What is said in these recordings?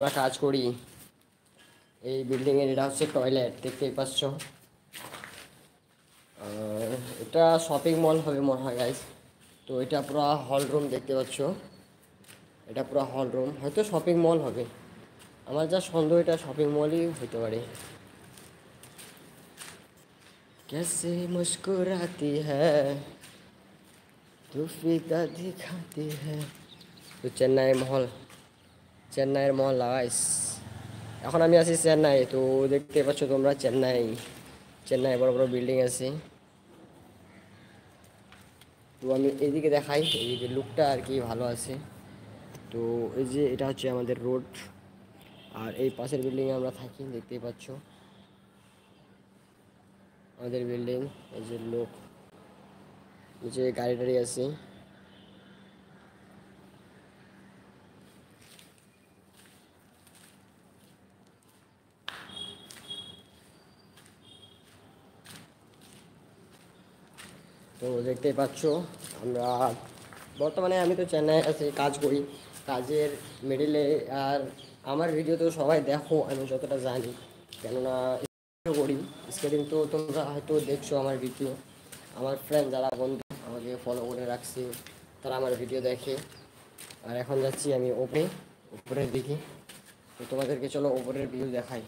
আমরা কাজ করি এই বিল্ডিংয়ের। এটা হচ্ছে টয়লেট, দেখতেই পাচ্ছ। এটা শপিং মল হবে মনে হয় গাইস। তো এটা পুরো হল রুম দেখতে পাচ্ছ, এটা পুরো হল রুম, হয়তো শপিং মল হবে। আমার যা সন্দেহ এটা শপিং মলই হতে পারে। कैसे मुस्कुराती है तू फिदा दिखाती है। তো চেন্নাইয়ের মহল গাইস। এখন আমি আছি চেন্নাই। তো দেখতে পাচ্ছ তোমরা চেন্নাই বড় বড় বিল্ডিং আছে। তো আমি এইদিকে দেখাই, এইদিকে লুকটা আর কি ভালো আছে। তো এই যে এটা হচ্ছে আমাদের রোড, আর এই পাশের বিল্ডিংয়ে আমরা থাকি, দেখতেই পাচ্ছ আমাদের বিল্ডিং। এই যে লোক, এই যে গাড়ি টাড়ি আছে। তো দেখতেই পাচ্ছ আমরা বর্তমানে, আমি তো চেন্নাই আছি, কাজ করি, কাজের মিডিলে। আর আমার ভিডিও তো সবাই দেখো, আমি যতটা জানি, কেননা করি স্কেটিং। তো তোমরা হয়তো দেখছো আমার ভিডিও, আমার ফ্রেন্ড যারা বন্ধু আমাকে ফলো করে রাখছে, তারা আমার ভিডিও দেখে। আর এখন যাচ্ছি আমি উপরের দিকে। তো তোমাদেরকে চলো উপরের ভিউ দেখাই।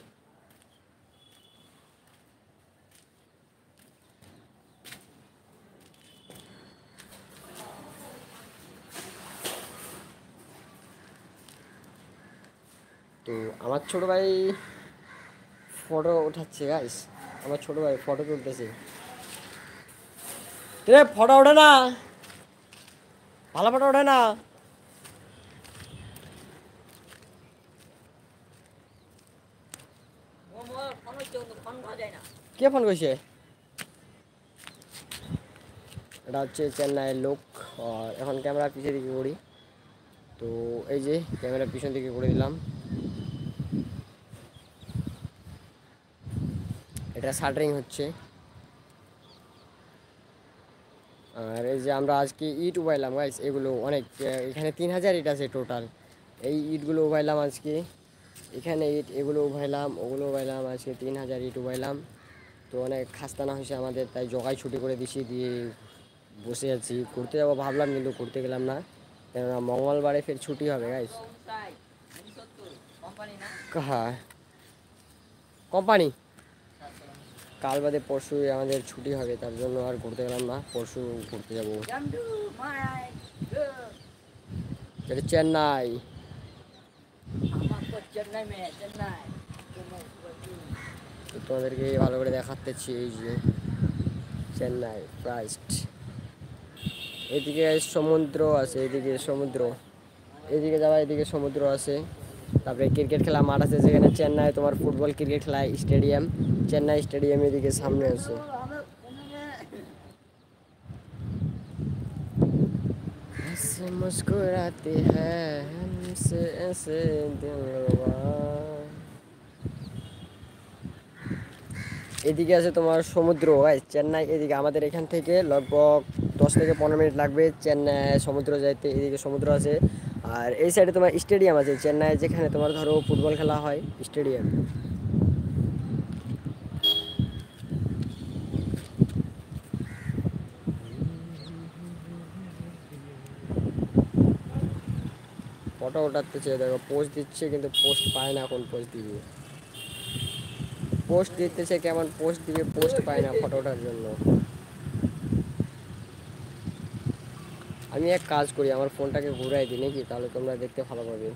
তো আমার ছোট ভাই ফটো উঠাচ্ছে গাইস, আমার ছোট ভাই ফটো তুলতেছে। রে ফটো ওঠে না, ভালো ফটো ওঠে না। কে ফোন করছে? এটা হচ্ছে চেন্নাইয়ের লোক। আর এখন ক্যামেরা পিছিয়ে দিকে করি। তো এই যে ক্যামেরা পিছন দিকে করে দিলাম। এটা শাটারিং হচ্ছে। আর এই যে আমরা আজকে ইট উবাইলাম গাইস, এগুলো অনেক, এখানে 3000 ইট আছে টোটাল। এই ইটগুলো উবাইলাম আজকে, এখানে ইট এগুলো উবাইলাম, ওগুলো উবাইলাম, আজকে 3000 ইট উবাইলাম। তো অনেক খাস্তানা হয়েছে আমাদের, তাই জগাই ছুটি করে দিছি, দিয়ে বসে আছি। ঘুরতে যাবো ভাবলাম, কিন্তু ঘুরতে গেলাম না, কেননা মঙ্গলবারে ফের ছুটি হবে গাইস। হ্যাঁ, কোম্পানি কাল বাদে পরশু আমাদের ছুটি হবে, তার জন্য আর ঘুরতে গেলাম না। পরশু ঘুরতে যাবো। এটা চেন্নাই। তো তোমাদেরকে ভালো করে দেখাতেছি, এই যে চেন্নাই প্রাইস্ট। এদিকে সমুদ্র আছে, এদিকে সমুদ্র, এদিকে যাওয়া, এদিকে সমুদ্র আছে। তারপরে ক্রিকেট খেলা মাঠ আছে, যেখানে চেন্নাই তোমার ফুটবল ক্রিকেট খেলায় স্টেডিয়াম, চেন্নাই স্টেডিয়াম এদিকে সামনে আছে। ऐसे मुस्कुराती है हमसे ऐसे दिलवा। এদিকে আছে তোমার সমুদ্র গাইস, চেন্নাই এদিকে। আমাদের এখান থেকে লগভগ 10 থেকে 15 মিনিট লাগবে চেন্নাই সমুদ্র যাইতে, এদিকে সমুদ্র আছে। আর এই সাইডে তোমার স্টেডিয়াম আছে চেন্নাই, যেখানে তোমার ধরো ফুটবল খেলা হয়, স্টেডিয়াম। ফটো ওঠাচ্ছে, দেখো পোস্ট দিচ্ছে, কিন্তু পোস্ট পায় না। কোন পোস্ট দিবে? পোস্ট দিতেছে, কেমন পোস্ট দিবে? পোস্ট পায় না ফটো ওঠার জন্য। আমি এক কাজ করি, আমার ফোনটাকে ঘুরাই দিই নাকি, তাহলে তোমরা দেখতে ভালো পাবে।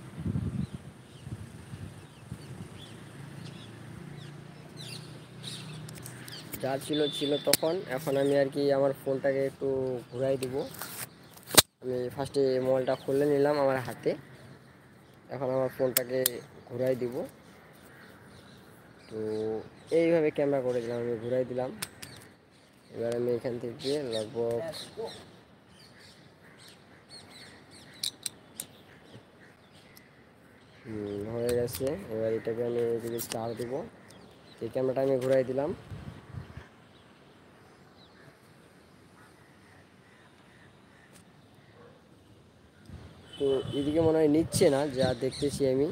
যা ছিল ছিল তখন, এখন আমি আর কি আমার ফোনটাকে একটু ঘুরাই দিব। আমি ফার্স্টে মোবাইলটা খুলে নিলাম আমার হাতে, এখন আমার ফোনটাকে ঘুরাই দিব। তো এইভাবে ক্যামেরা করে দিলাম, আমি ঘুরাই দিলাম। এবার আমি এখান থেকে লগভগ হয়ে গেছে। এবার এটাকে আমি এদিকে চার দিব, এই ক্যামেরাটা আমি ঘুরাই দিলাম। তো এদিকে মনে হয় নিচ্ছে না, যা দেখতেছি আমি।